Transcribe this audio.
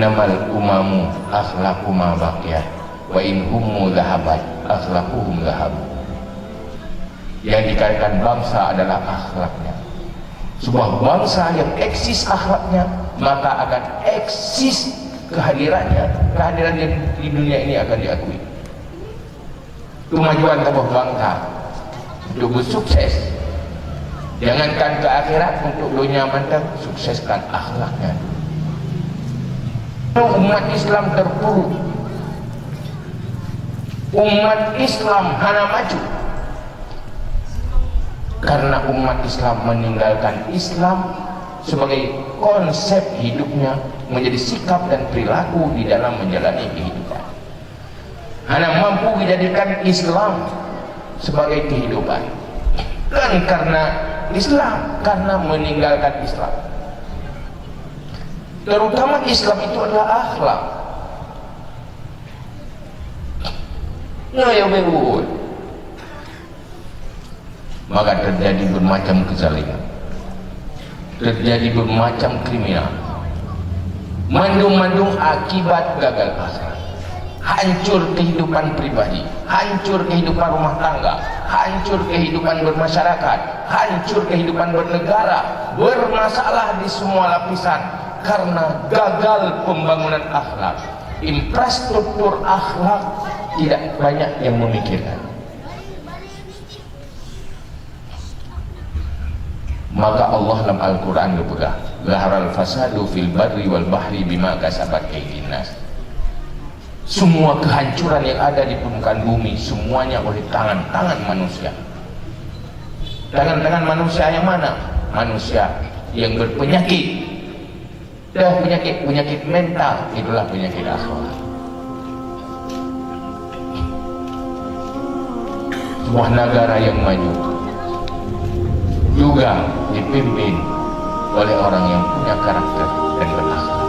innamal umamu akhlaqu ma baqiyat wa in hummu dhahabat akhlaquhum dhahab. Yang dikatakan bangsa adalah akhlaknya. Sebuah bangsa yang eksis akhlaknya, maka akan eksis kehadirannya. Kehadirannya di dunia ini akan diakui. Kemajuan sebuah bangsa untuk bersukses, jangankan ke akhirat, untuk dunia mantap, sukseskan akhlaknya. Umat Islam terpuruk, umat Islam hana maju karena umat Islam meninggalkan Islam sebagai konsep hidupnya, menjadi sikap dan perilaku di dalam menjalani kehidupan. Hana mampu dijadikan Islam sebagai kehidupan, bukan karena Islam, karena meninggalkan Islam. Terutama Islam itu adalah akhlak. Ya betul. Maka terjadi bermacam kezaliman, terjadi bermacam kriminal, mandung-mandung akibat gagal akhlak. Hancur kehidupan pribadi, hancur kehidupan rumah tangga, hancur kehidupan bermasyarakat, hancur kehidupan bernegara, bermasalah di semua lapisan karena gagal pembangunan akhlak. Infrastruktur akhlak tidak banyak yang memikirkan. Maka Allah dalam Al-Quran berpegang, zaharal fasadu fil barri wal bahri bima kasabat aydin nas. Semua kehancuran yang ada di permukaan bumi, semuanya oleh tangan-tangan manusia. Tangan-tangan manusia yang mana? Manusia yang berpenyakit. Dan penyakit mental, itulah penyakit akhlak. Sebuah negara yang maju juga dipimpin oleh orang yang punya karakter dan berakhlak.